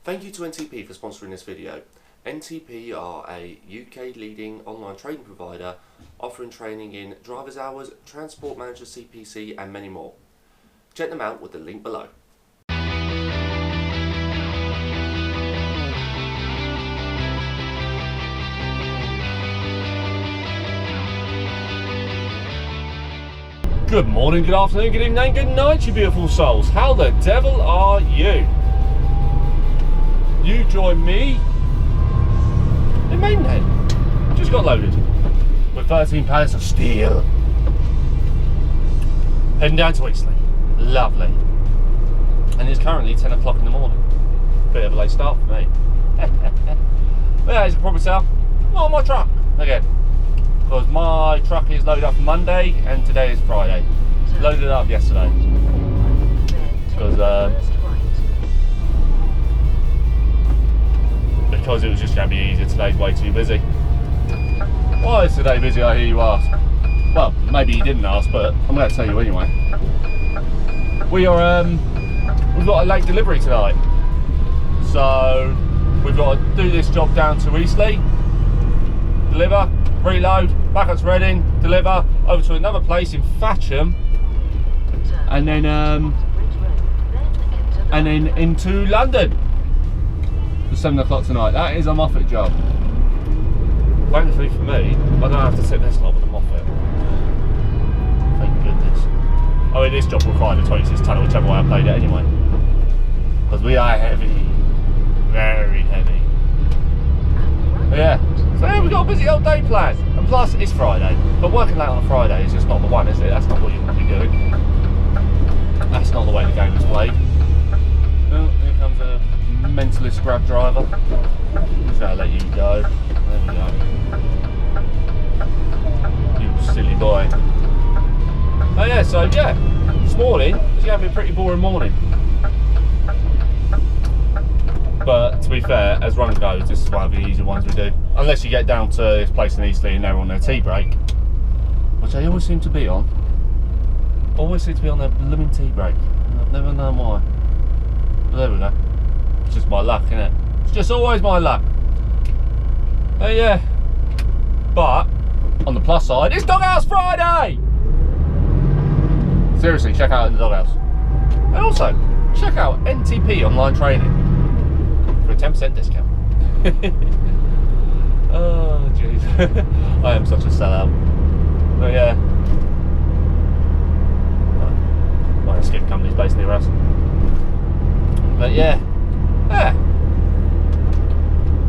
Thank you to NTP for sponsoring this video. NTP are a UK leading online training provider offering training in driver's hours, transport manager CPC and many more. Check them out with the link below. Good morning, good afternoon, good evening, good night, you beautiful souls. How the devil are you? You join me in Maidenhead. Just got loaded with 13 pallets of steel. Heading down to Eastligh. Lovely. And it's currently 10 o'clock in the morning. Bit of a late start for me. But yeah, as you can probably tell, not on my truck again. Because my truck is loaded up for Monday and today is Friday. Loaded it up yesterday. Because it was just going to be easier. Today's way too busy. Why is today busy, I hear you ask? Well, maybe you didn't ask, but I'm going to tell you anyway. We've got a late delivery tonight. So we've got to do this job down to Eastleigh, deliver, reload, back up to Reading, deliver, over to another place in Fatcham, and then into London for 7 o'clock tonight. That is a Moffat job. Thankfully for me, I don't have to sit this long with a Moffat. Thank goodness. I mean, this job required a 26 tonner, whichever way I played it anyway. Because we are heavy. Very heavy. But yeah. So yeah, we've got a busy old day planned. And plus, it's Friday. But working late on a Friday is just not the one, is it? That's not what you want to be doing. That's not the way the game is played. Oh, here comes a mentalist grab driver. Just gonna let you go. There we go. You silly boy. Oh yeah, so yeah, this morning it's gonna be a pretty boring morning. But to be fair, as run goes, this is one of the easier ones we do. Unless you get down to this place in Eastleigh and they're on their tea break, which they always seem to be on. Always seem to be on their blooming tea break. I've never known why. But there we go. It's just my luck, innit? It's just always my luck. Yeah. But on the plus side, it's Doghouse Friday! Seriously, check out the Doghouse. And also, check out NTP online training for a 10% discount. Oh, jeez. I am such a sellout. But yeah. Well, skip companies based near us. But yeah. Yeah.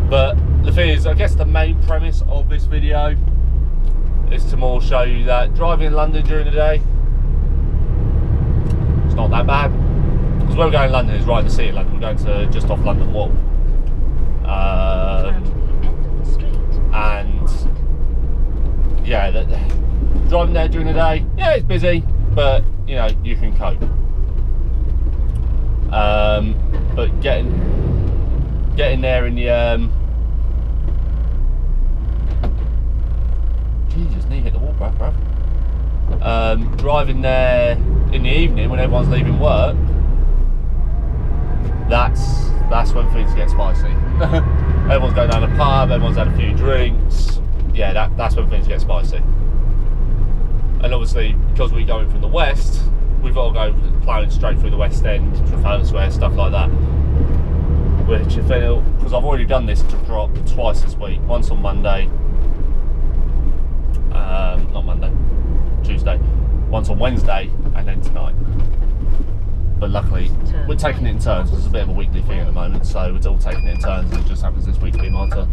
But the thing is, I guess the main premise of this video is to more show you that driving in London during the day, it's not that bad. Because where we're going in London is right in the city of London. We're going to just off London Wall. And yeah, driving there during the day, yeah, it's busy, but you know, you can cope. But getting there in the Jesus, knee hit the wall, bruv. Driving there in the evening when everyone's leaving work, that's when things get spicy. Everyone's going down the pub, everyone's had a few drinks. Yeah, that's when things get spicy. And obviously, because we're going from the west, we've got to go ploughing straight through the West End, Trafalgar Square, stuff like that. Which, because I've already done this to drop twice this week. Once on Monday, not Monday, Tuesday. Once on Wednesday, and then tonight. But luckily, we're taking it in turns. It's a bit of a weekly thing at the moment, so we're all taking it in turns, and it just happens this week to be my turn.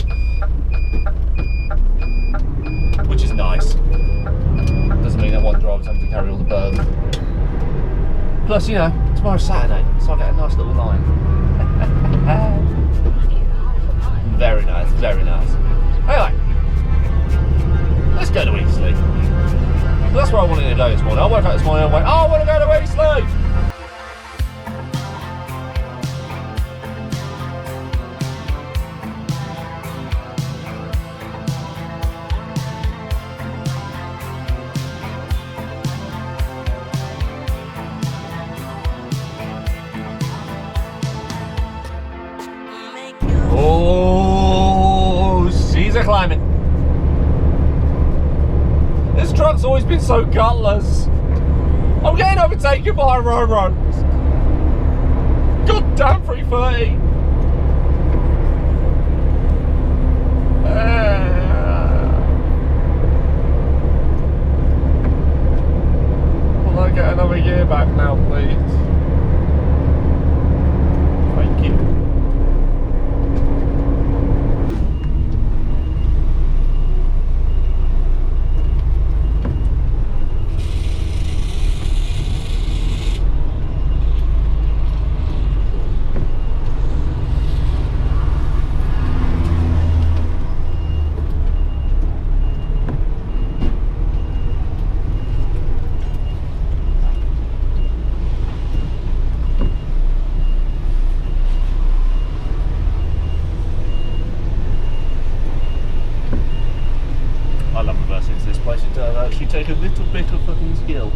Which is nice. Doesn't mean that one driver's having to carry all the burden. Plus, you know, tomorrow's Saturday, so I get a nice little line. Very nice, very nice. Anyway, let's go to Eastleigh. That's where I wanted to go this morning. I woke up this morning and went, oh, I want to go to Eastleigh! climbing. This truck's always been so gutless. I'm getting overtaken by a Roro. God damn 330. Will I get another year back now, please? Thank you. I love reversing into this place. It does actually take a little bit of fucking skill.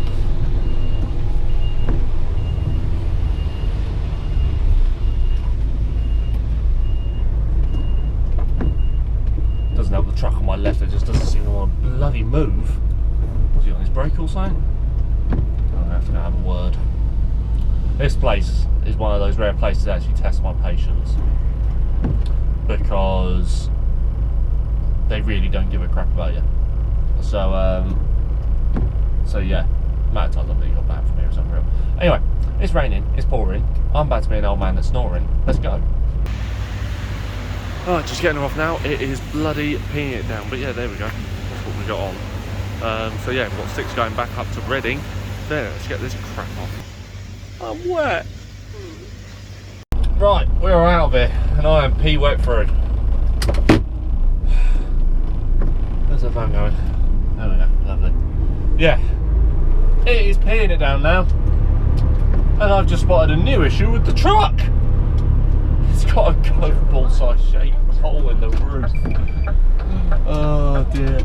Doesn't help the truck on my left, it just doesn't seem to want to bloody move. Was he on his brake or something? I have to go have a word. This place is one of those rare places that actually test my patience. Because they really don't give a crap about you. So yeah, amount of times I believe got back from here is unreal. Anyway, it's raining, it's pouring. I'm about to be an old man that's snoring. Let's go. Alright, just getting her off now. It is bloody peeing it down, but yeah, there we go. That's what we got on. So yeah, we've got 6 going back up to Reading. There, let's get this crap off. I'm wet. Right, we're out of here, and I am pee wet through. Where's the van going? There we go, lovely. Yeah, it is peeing it down now, and I've just spotted a new issue with the truck. It's got a golf ball size shaped hole in the roof. Oh dear.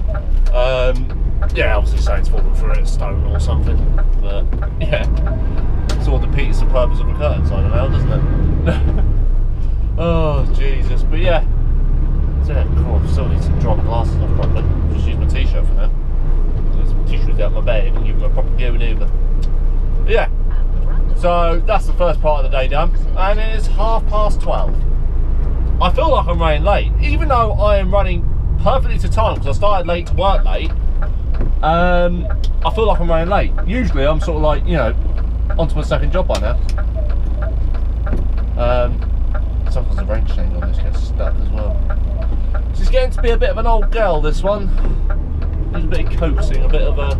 Yeah, obviously something's fallen through it, stone or something, but yeah, sort of defeats the purpose of a curtain sign now, doesn't it? Oh Jesus, but yeah. So yeah, cool, I still need to draw my glasses off properly. Just use my t-shirt for now. Get some tissues out my bag and give them a proper go maneuver. But yeah, so that's the first part of the day done, and it is 12:30. I feel like I'm running late, even though I am running perfectly to time because I started late to work late. I feel like I'm running late. Usually I'm sort of like, you know, onto my second job by now. Sometimes the range change on this gets stuck as well. She's getting to be a bit of an old girl, this one. There's a bit of coaxing, a bit of a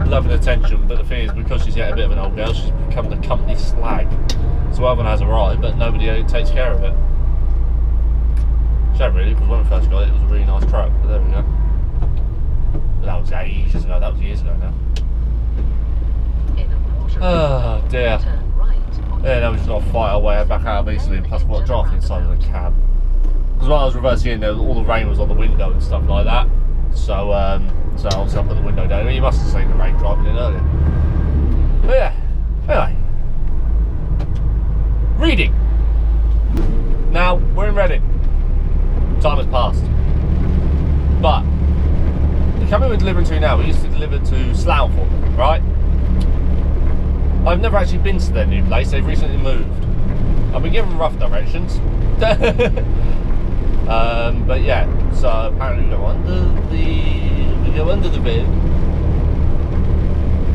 love and attention, but the thing is, because she's getting a bit of an old girl, she's become the company slag. So everyone has arrived, but nobody takes care of it. Shame really, because when we first got it, it was a really nice truck, but there we go. But that was ages ago, that was years ago now. Oh dear. Yeah, now we just got to fight our way back out of Eastligh, and plus we've got a draft inside of the cab. Because while I was reversing in there, all the rain was on the window and stuff like that. So obviously I put the window down. I mean, you must have seen the rain driving in earlier. But yeah, anyway. Reading. Now, we're in Reading. Time has passed. But, the company we're delivering to now, we used to deliver to Slough for them, right? I've never actually been to their new place, they've recently moved. I've been given rough directions. But yeah, so apparently we go under the bed,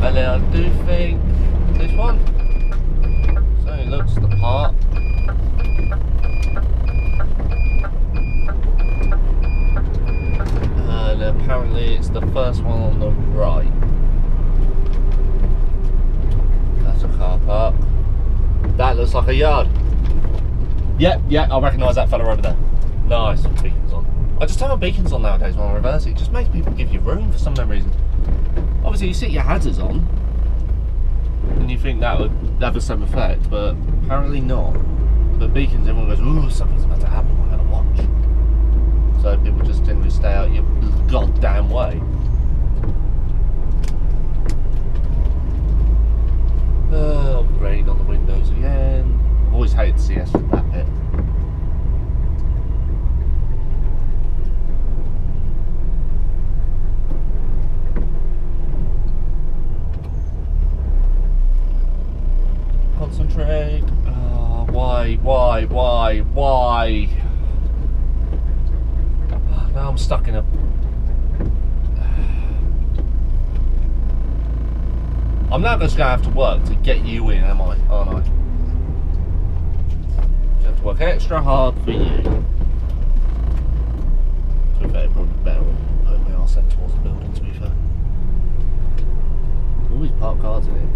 and then I do think this one certainly looks the part. And apparently it's the first one on the right. That's a car park. That looks like a yard. Yep, I recognise that fella over there. Nice, beacons on. I just turn my beacons on nowadays when I reverse it. It just makes people give you room for some reason. Obviously you sit your hazards on and you think that would have the same effect, but apparently not. But beacons, everyone goes, ooh, something's about to happen, I gotta watch. So people just generally stay out your goddamn way. Oh, rain on the windows again. I've always hated CS with that bit. Why? Now I'm stuck in a... I'm now just going to have to work to get you in, am I? Aren't I? Just have to work extra hard for you. To be fair, probably better putting my arse end towards the building, to be fair. All these park cars in here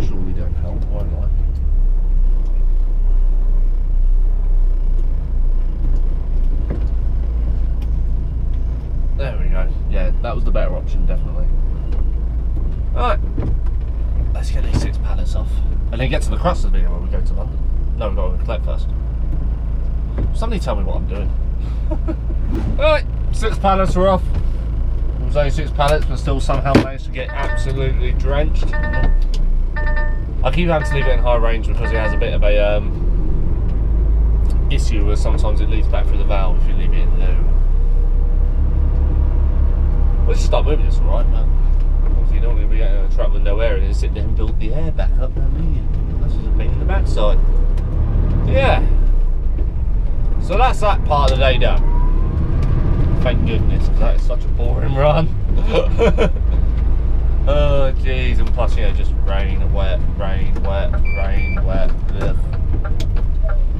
surely don't help, won't I? There we go. Yeah, that was the better option, definitely. Alright. Let's get these 6 pallets off. And then get to the crust of the video when we go to London. No, we've got to collect first. Somebody tell me what I'm doing. Alright, 6 pallets are off. It was only 6 pallets, but still somehow managed to get absolutely drenched. I keep having to leave it in high range because it has a bit of a issue where sometimes it leads back through the valve if you leave it in low. We'll just start moving this, alright, man. Obviously, you don't want to be getting in a truck with no air and then sit there and build the air back up, don't you? That's just a pain in the backside. Yeah. So that's that part of the day done. Thank goodness, because that is such a boring run. Oh, jeez, and plus, you know, just rain, wet, rain, wet, rain, wet. Ugh.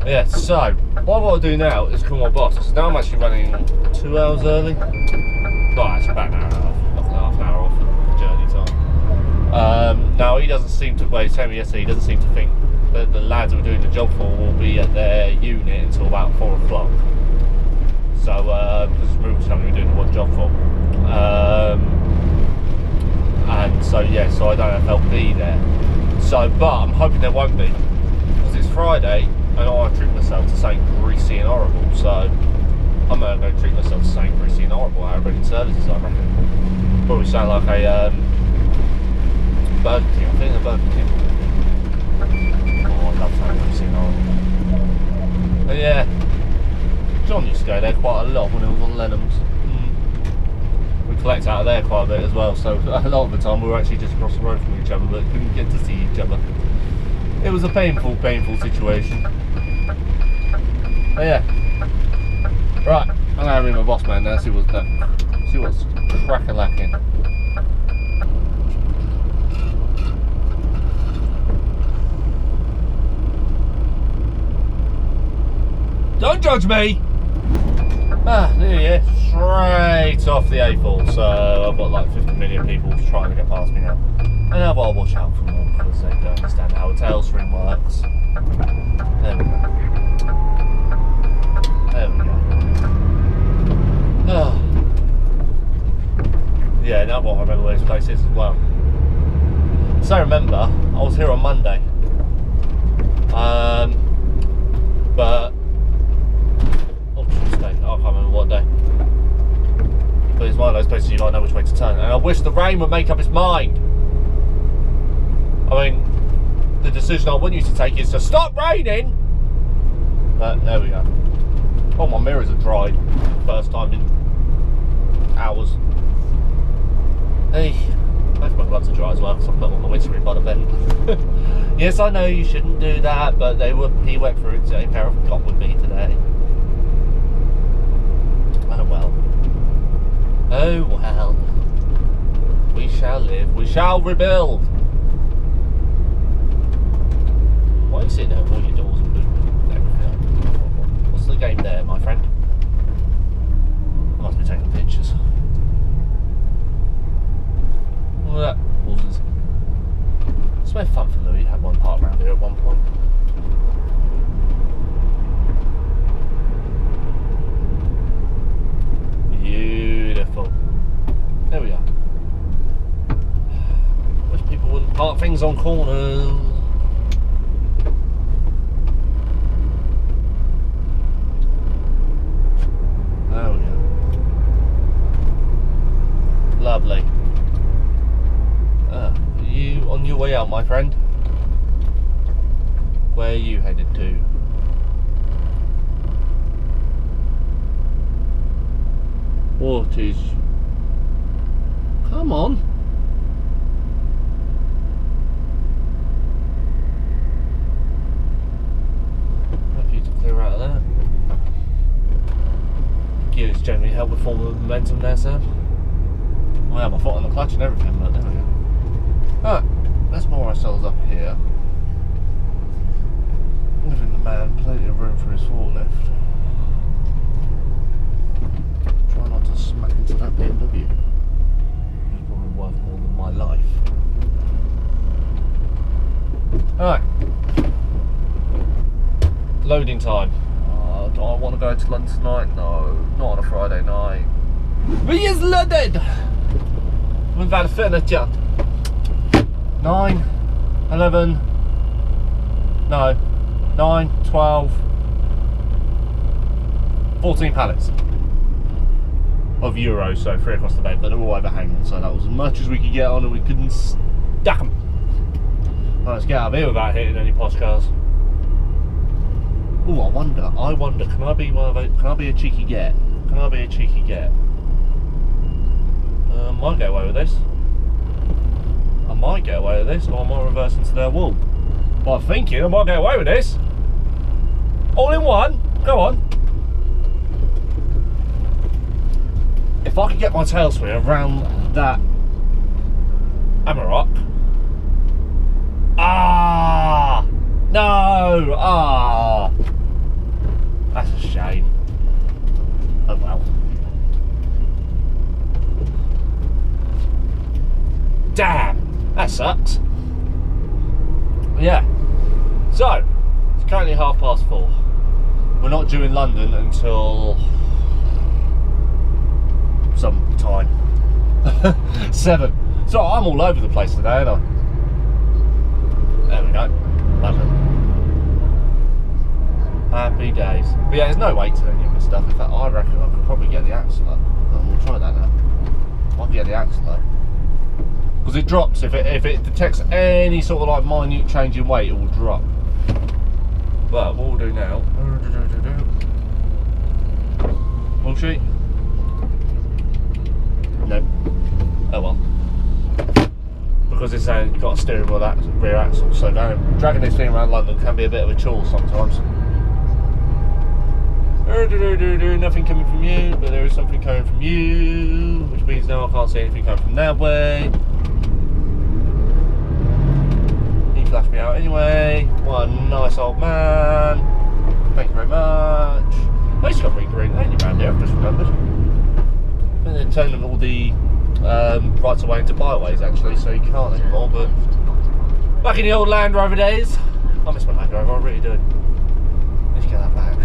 Yeah, so what I want to do now is call my boss. So now I'm actually running 2 hours early. Well, it's about an hour and a half, not half an hour off journey time. Now he doesn't seem to, well, he told me yesterday, he doesn't seem to think that the lads who are doing the job for will be at their unit until about 4 o'clock. So, because Ruben's only doing the one job for. And so, yeah, so I don't know if they'll be there. So, but I'm hoping there won't be. Because it's Friday, and I want to treat myself to something greasy and horrible. So, I'm going to go treat myself to something greasy and horrible out of running services, I reckon. Probably sound like a Burger King. I think a Burger King. Oh, I love something greasy and horrible. But yeah, John used to go there quite a lot when he was on Lenham's. We collect out of there quite a bit as well, so a lot of the time we were actually just across the road from each other but couldn't get to see each other. It was a painful situation. But yeah. Right, I'm gonna ring my boss man now, see what's crack-a-lacking. Don't judge me! Yeah, straight off the A4, so I've got like 50 million people trying to get past me now. And I've got to watch out for them because they don't understand how a tail string works. There we go. There we go. Oh. Yeah, now I remember where this place is as well. So remember, I was here on Monday. But Tuesday, I can't remember what day. But it's one of those places you don't know which way to turn. And I wish the rain would make up its mind. I mean, the decision I want you to take is to stop raining. But there we go. Oh, my mirrors are dried. First time in hours. Hey, both my gloves are dry as well, so I put them on the windscreen by the vent. Yes, I know you shouldn't do that, but they were pea wet fruits. A pair of got with me today. Oh well. Oh well. We shall live. We shall rebuild. Why are you sitting there with all your doors and everything? What's the game there, my friend? I must be taking pictures. Well, that pauses. It's no fun for Louis. He had one park around here at one point. Beautiful. There we are. Wish people wouldn't park things on corners. There we go. Lovely. Are you on your way out, my friend? Where are you headed to? What is... Come on. Happy to clear out of there. generally help with form of momentum there, Sam. I have my foot on the clutch and everything, but there we go. Alright, let's moor ourselves up here. Giving the man plenty of room for his forklift. Try not to smack into that BMW. It's probably worth more than my life. Alright. Loading time. Do I want to go to London tonight? No, not on a Friday night. We is loaded! We've had a furniture. 9, 11, no, 9, 12, 14 pallets of euros, so 3 across the bed, but they're all overhanging, so that was as much as we could get on and we couldn't stack them. Right, let's get out of here without hitting any posh cars. Oh, I wonder, can I be one of those, can I be a cheeky get? Can I be a cheeky get? Might get away with this. I might get away with this, or I might reverse into their wall. But I'm thinking I might get away with this. All in one, go on. If I could get my tail swing around that Amarok. Ah! No! Ah! That's a shame. Oh well. Damn! That sucks. Yeah. So, it's currently 4:30. We're not due in London until some time. 7. So I'm all over the place today, aren't I? There we go. Lovely. Happy days. But yeah, there's no weight to any of this stuff. In fact, I reckon I could probably get the axle. We'll try that now. I can get the axle. Because it drops, if it detects any sort of like minute change in weight, it will drop. But what we'll do now, will she? No. Oh well. Because it's got a steering wheel, that rear axle, so dragging this thing around London can be a bit of a chore sometimes. Nothing coming from you, but there is something coming from you, which means now I can't see anything coming from that way. Flash me out anyway. What a nice old man. Thank you very much. I used to got green lane around here, I've just remembered. And they're turning all the rights away into byways actually, so you can't anymore. But back in the old Land Rover days, I miss my Land Rover, I really do. I need to get that back.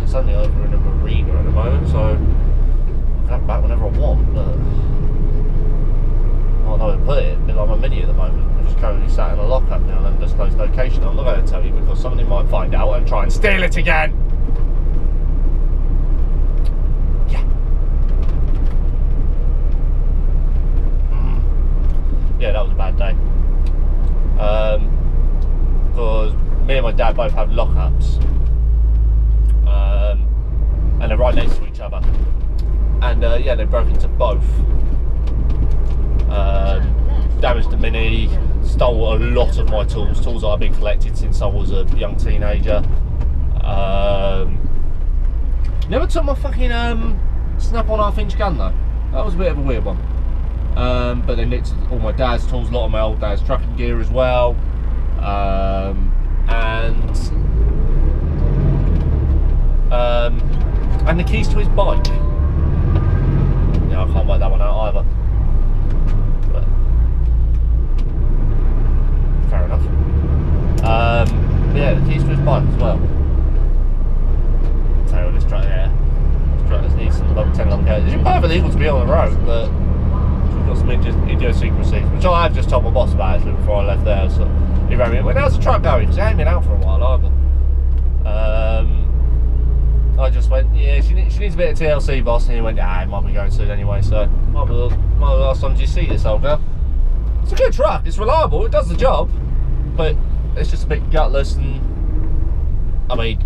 It's only over in a marina at the moment, so I can have it back whenever I want. But I don't know where to put it. A bit like my Mini at the moment. Currently sat in a lockup now in an undisclosed location. I'm not going to tell you because somebody might find out and try and steal it again. Yeah. Yeah, that was a bad day. Because me and my dad both have lockups, and they're right next to each other. And yeah, they broke into both. Damaged the Mini. Stole a lot of my tools that I've been collecting since I was a young teenager. Never took my fucking snap-on half-inch gun though. That was a bit of a weird one. But they nicked all my dad's tools, a lot of my old dad's trucking gear as well, and the keys to his bike. Yeah, I can't work that one out either. Fair enough. Yeah, the keys to his bike as well. I'll tell you what, this truck, yeah. This truck just needs some 10 long cases. It's perfectly illegal to be on the road, but we've got some idiosyncrasies, which I have just told my boss about actually before I left there. So he rang me, well, how's the truck going? Because it ain't been out for a while either. I just went, yeah, she needs a bit of TLC, boss, and he went, it might be going soon anyway, so might be the last time you see this old girl. It's a good truck, it's reliable, it does the job, but it's just a bit gutless. And I mean,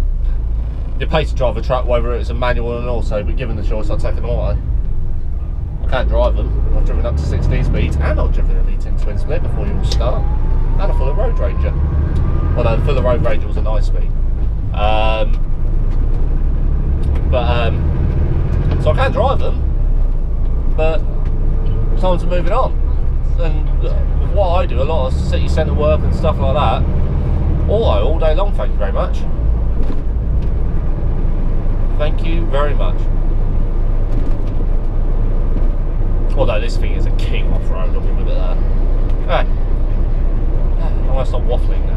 you pay to drive a truck whether it's a manual or an auto, but given the choice I'll take an auto. I can't drive them. I've driven up to 16 speeds and I've driven an E10 twin split before you all start, and a full of Road Ranger. Well no, the full of Road Ranger was a 9 speed. So I can drive them, but time to move it on. And with what I do, a lot of city centre work and stuff like that, auto all day long, thank you very much. Thank you very much. Although this thing is a king off-road, I'll give it that. Alright. I'm going to stop waffling now.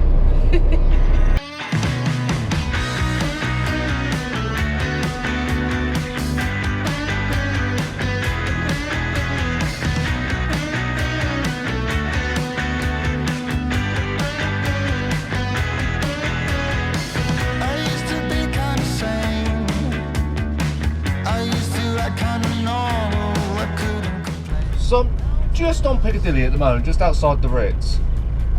So I'm just on Piccadilly at the moment, just outside the Ritz.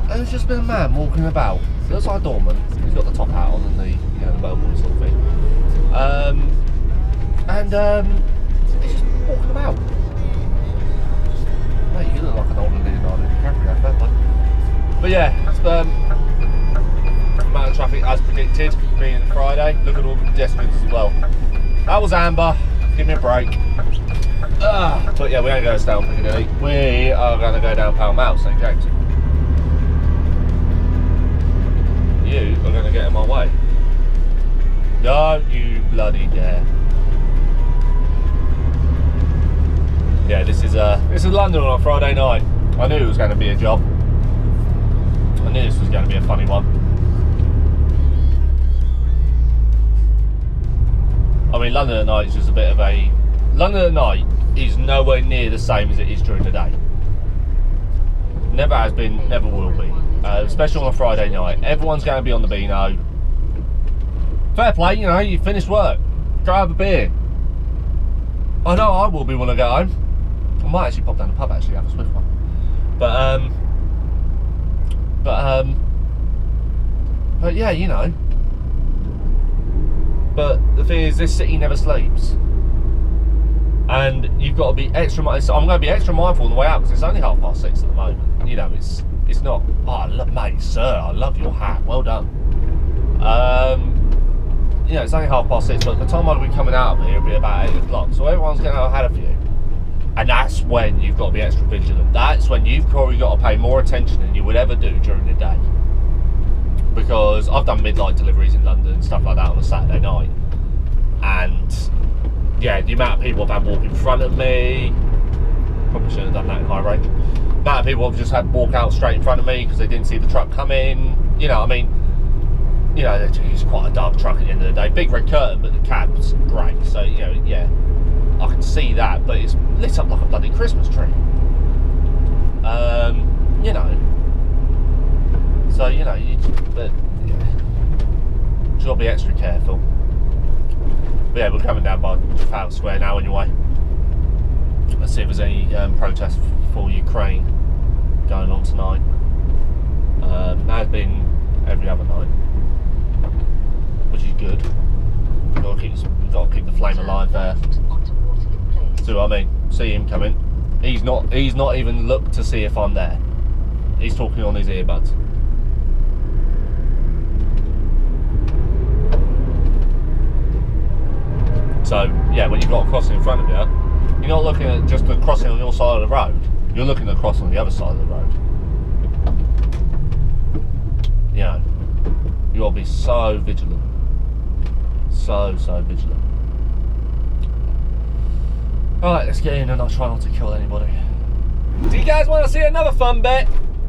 And there's just been a man walking about. He looks like a doorman. He's got the top hat on and the, you know, the bellboy sort of thing. He's just walking about. Mate, you look like an older Leonardo DiCaprio, fair play. But yeah, it's amount of traffic as predicted, being Friday. Look at all the pedestrians as well. That was Amber. Give me a break. But yeah, we ain't going to stay on Piccadilly. We are going to go down Pall Mall, St James. You are going to get in my way. Don't you bloody dare. Yeah, this is London on a Friday night. I knew it was going to be a job. I knew this was going to be a funny one. I mean, London at night is just a bit of a... London at night is nowhere near the same as it is during the day. Never has been, never will be. Especially on a Friday night. Everyone's going to be on the Beano. Fair play, you know, you finished work. Go have a beer. I know I will be when I get home. I might actually pop down the pub actually, have a swift one. But yeah, you know. But the thing is, this city never sleeps. And you've got to be extra mindful. I'm going to be extra mindful on the way out because it's only 6:30 at the moment. You know, it's not. Oh, mate, sir, I love your hat. Well done. You know, it's only 6:30, but the time I'll be coming out of here will be about 8 o'clock. So everyone's going to have had a few. And that's when you've got to be extra vigilant. That's when you've probably got to pay more attention than you would ever do during the day. Because I've done midnight deliveries in London and stuff like that on a Saturday night. And yeah, the amount of people I've had walk in front of me, probably shouldn't have done that in high range. The amount of people have just had walk out straight in front of me because they didn't see the truck coming. You know, I mean, you know, it's quite a dark truck at the end of the day. Big red curtain, but the cab's great. So, you know, yeah, I can see that, but it's lit up like a bloody Christmas tree. You know. So, you know, but yeah, you've got to be extra careful. But yeah, we're coming down by Trafalgar Square now anyway. Let's see if there's any protests for Ukraine going on tonight. There's been every other night, which is good. We've got to keep the flame alive there. See what I mean? See him coming. He's not even looked to see if I'm there. He's talking on his earbuds. So, yeah, when you've got a crossing in front of you, you're not looking at just the crossing on your side of the road. You're looking at the crossing on the other side of the road. You know, you got to be so vigilant. So vigilant. Alright, let's get in and I'll try not to kill anybody. Do you guys want to see another fun bit?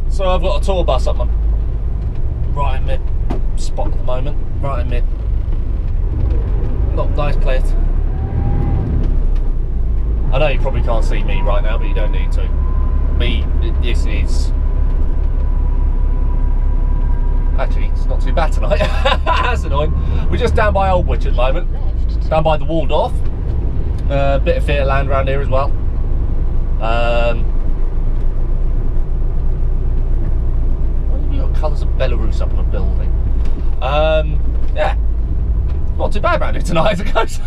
So I've got a tour bus up my right in mid spot at the moment. Right in mid. Not nice place. I know you probably can't see me right now, but you don't need to. This is... Actually, it's not too bad tonight. That's annoying. We're just down by Oldwich at the moment. Down by the Waldorf. Bit of theatre land around here as well. Why have you got colours of Belarus up on a building? Yeah. Not too bad around here tonight as it goes.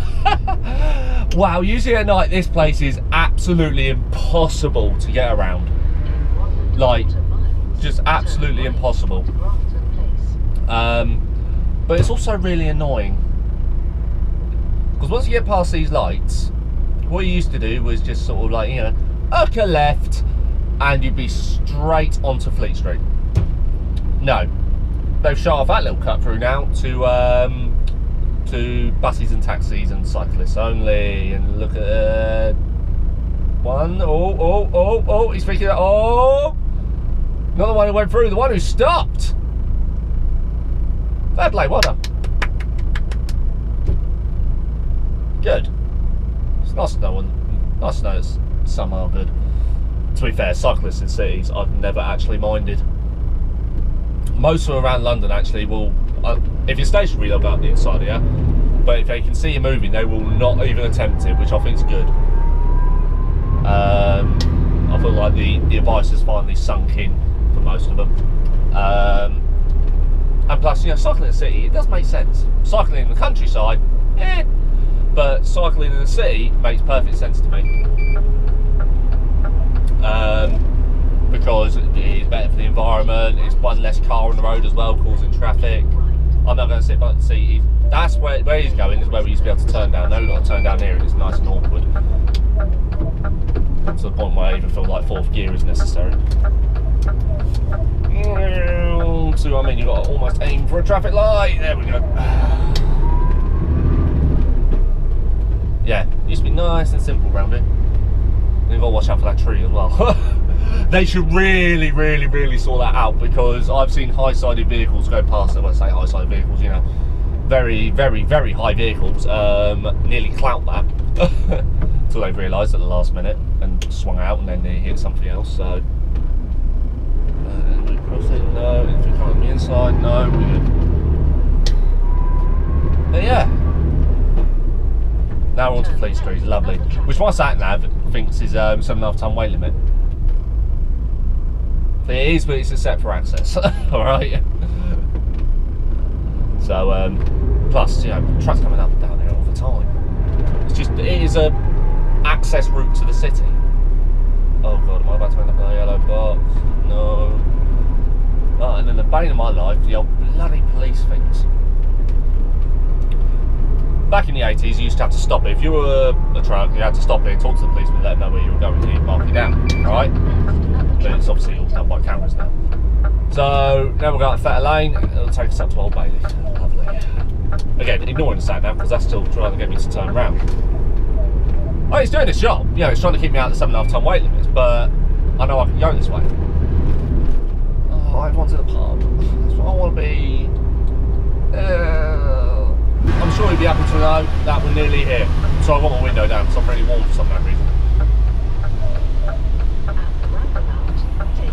Wow, usually at night this place is absolutely impossible to get around. Like, just absolutely impossible. But it's also really annoying. Because once you get past these lights, what you used to do was just sort of like, you know, hook a left and you'd be straight onto Fleet Street. No, they've shut off that little cut through now to buses and taxis and cyclists only. And look at one. Oh, he's freaking out. Oh, not the one who went through, the one who stopped. Fair play, well done. Good. It's nice to know it's somehow good. To be fair, cyclists in cities, I've never actually minded. Most of them around London actually will, if you're stationary, they'll go up the inside of you. But if they can see you moving, they will not even attempt it, which I think is good. I feel like the advice has finally sunk in for most of them. And plus, you know, cycling in the city, it does make sense. Cycling in the countryside, but cycling in the city makes perfect sense to me. Because it is better for the environment, it's one less car on the road as well, causing traffic. I'm not going to sit back and see, that's where he's going, is where we used to be able to turn down. Now we've got to turn down here and it's nice and awkward. To the point where I even feel like fourth gear is necessary. So I mean, you've got to almost aim for a traffic light. There we go. Yeah, used to be nice and simple around here. You've got to watch out for that tree as well. They should really, really, really sort that out, because I've seen high-sided vehicles go past. When I say high-sided vehicles, you know, very, very, very high vehicles nearly clout that until they've realised at the last minute and swung out, and then they hit something else. So, no, if we come on the inside, no, we're good. But yeah. Now we're on to Fleet Street, lovely. Which my sat nav thinks is 7.5 ton weight limit. It is, but it's a set for access. Alright. So, plus, you know, trucks coming up and down here all the time. It's just, it is a access route to the city. Oh god, am I about to end up in a yellow box? No. Oh, and then the bane of my life, the old bloody police things. Back in the 80s, you used to have to stop it. If you were a truck, you had to stop it, talk to the policeman, let them know where you were going, and he'd mark you down, alright? But it's obviously all done by cameras now. So, now we're going to Fetter Lane, it'll take us up to Old Bailey. Lovely. Again, ignoring the sat nav, because that's still trying to get me to turn around. Oh, it's doing its job. You know, it's trying to keep me out of the 7.5 ton weight limits, but I know I can go this way. Oh, I want to the pub. That's what I want to be. I'm sure you'll be happy to know that we're nearly here. So I've got my window down because I'm really warm for some reason.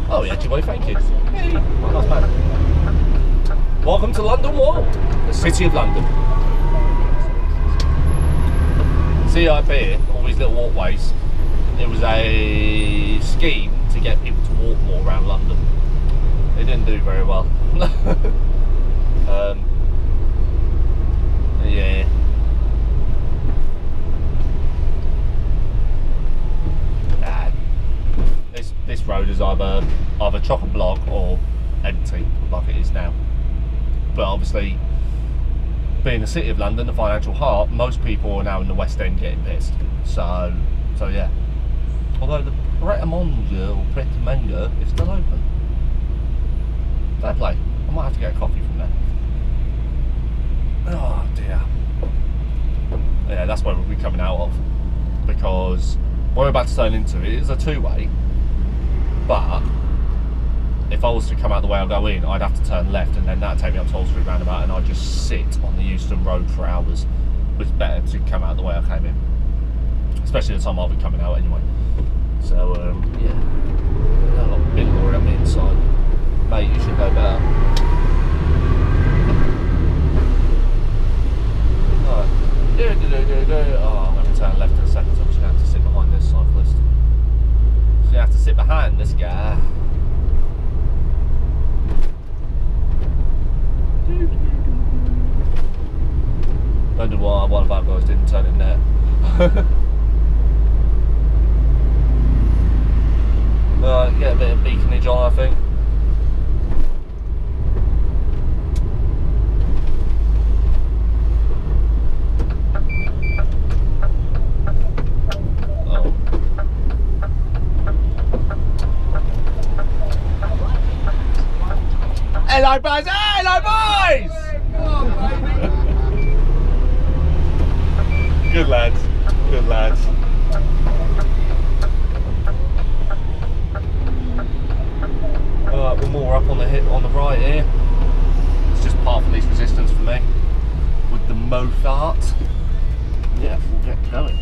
Oh yeah, Giveaway, thank you. Hey, well, nice man. Welcome to London Wall, the City of London. See up here, all these little walkways. It was a scheme to get people to walk more around London. It didn't do very well. Yeah. This road is either chock-a-block or empty, like it is now. But obviously, being the City of London, the financial heart, most people are now in the West End getting pissed. So yeah. Although the Pret a Manger or Pret a Manger is still open. Fair play. I might have to get a coffee from there. Oh dear. Yeah, that's where we'll be coming out of, because what we're about to turn into is a two-way, but if I was to come out the way I go in, I'd have to turn left, and then that'd take me up to Old Street roundabout, and I'd just sit on the Euston Road for hours. It's better to come out the way I came in, especially the time I'll be coming out anyway. So yeah, a lot of bit more on the inside. Mate, you should know better. Oh, I'm going to turn left in a second, so I'm just going to have to sit behind this cyclist. So you have to sit behind this guy. Wonder why one of our guys didn't turn in there. Get a bit of beaconage on, I think. Hello, boys! Hello, boys! Good lads. Good lads. Alright, one more up on the hit on the right here. It's just part of least resistance for me with the Mofart. Yeah, we'll get going.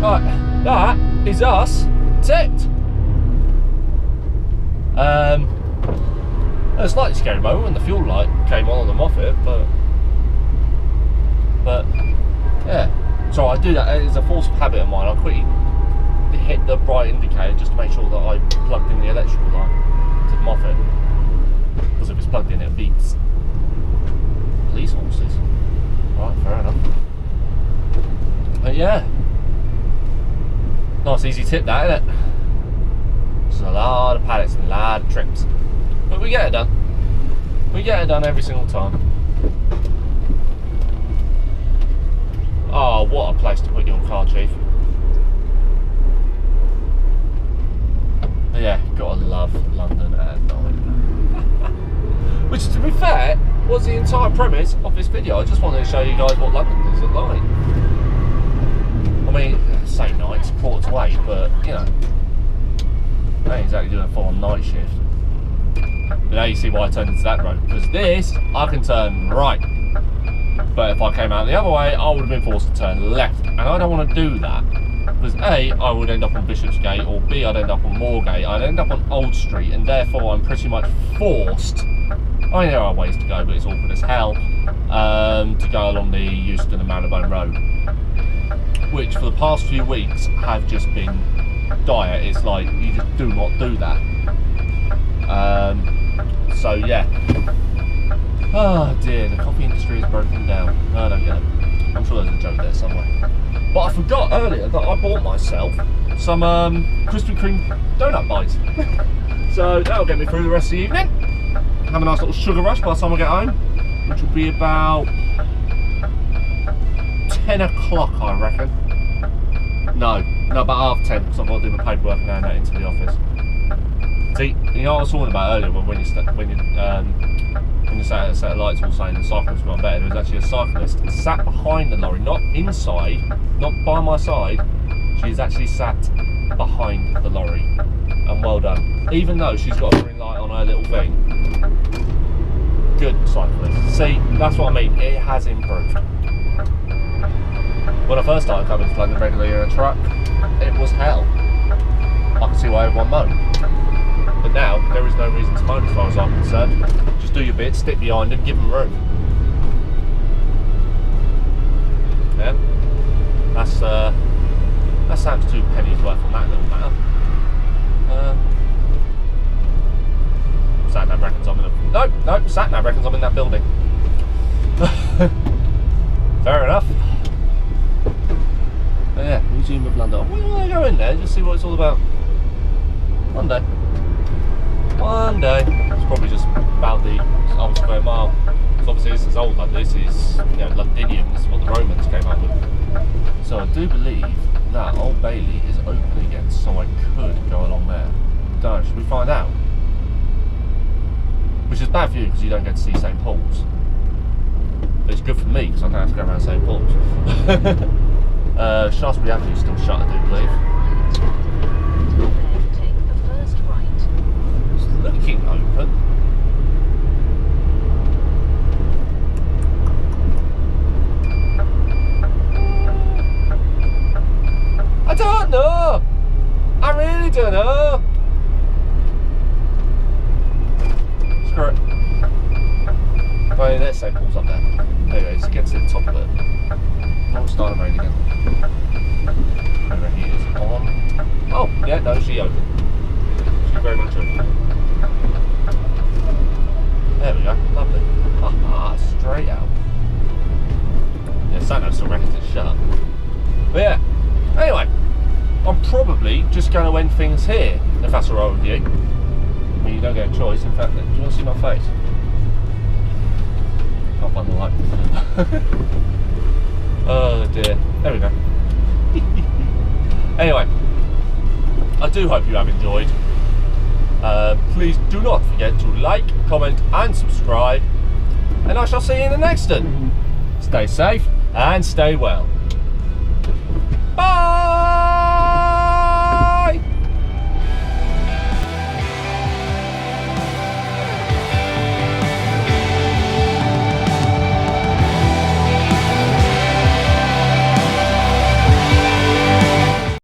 Right, that is us ticked. A slightly scary moment when the fuel light came on them off it, but yeah. So I do that. It's a forced habit of mine. I quickly hit the bright indicator just to make sure that I plugged in the electrical line to them off it. Because if it's plugged in, it beeps. Police horses. Right, fair enough. But yeah. Nice easy tip that, isn't it? There's a lot of pallets and a lot of trips. But we get it done. We get it done every single time. Oh, what a place to put your car, Chief. But yeah, gotta love London at night. Which, to be fair, was the entire premise of this video. I just wanted to show you guys what London is at night. I mean, say night, it's 7:45, but you know, I ain't exactly doing a full-on night shift. But now you see why I turned into that road, because this, I can turn right. But if I came out the other way, I would have been forced to turn left. And I don't want to do that. Because A, I would end up on Bishopsgate, or B, I'd end up on Moorgate, I'd end up on Old Street, and therefore I'm pretty much forced, I mean there are ways to go, but it's awkward as hell, to go along the Euston and Marylebone Road. Which for the past few weeks have just been dire. It's like, you just do not do that. So yeah. Oh dear, the coffee industry is broken down. No, I don't get it. I'm sure there's a joke there somewhere. But I forgot earlier that I bought myself some Krispy Kreme donut bites. So that'll get me through the rest of the evening. Have a nice little sugar rush by the time I get home, which will be about 10 o'clock, I reckon. No, about 10:30, because I've got to do my paperwork and hand that into the office. See, you know what I was talking about earlier, when you sat at a set of lights all saying the cyclist got better, there was actually a cyclist sat behind the lorry, not inside, not by my side. She's actually sat behind the lorry, and well done. Even though she's got a green light on her little thing. Good cyclist. See, that's what I mean, it has improved. When I first started coming to London regularly in a truck, it was hell. I can see why everyone moaned. But now, there is no reason to moan as far as I'm concerned. Just do your bit, stick behind them, give them room. Yeah. That's Sam's 2 pennies worth on that little matter. Satnav reckons I'm in a... No, Satnav reckons I'm in that building. Fair enough. Museum of London. We want to go in there, just see what it's all about. One day. One day. It's probably just about the old square mile. So obviously this is old London, this is, you know, Londinium, this is what the Romans came up with. So I do believe that Old Bailey is open again, so I could go along there. Don't know, should we find out? Which is bad for you because you don't get to see St. Paul's. But it's good for me because I don't have to go around St. Paul's. Shaftesbury Avenue is still shut, I do believe. Take the first right. It's looking open. I don't know! I really don't know! Screw it. Oh yeah, there's St. Paul's up there. Anyway, let's get to the top of it. Oh, it's starting to rain again. Over he is on. Oh, yeah, no, she open. She's very much open. There we go, lovely. Ah, straight out. Yeah, Sat-nav still reckons it's shut. But yeah, anyway, I'm probably just going to end things here, if that's alright with you. I mean, you don't get a choice. In fact, do you want to see my face? Can't find the light. Oh dear. There we go. Anyway, I do hope you have enjoyed. Please do not forget to like, comment and subscribe. And I shall see you in the next one. Stay safe and stay well. Bye!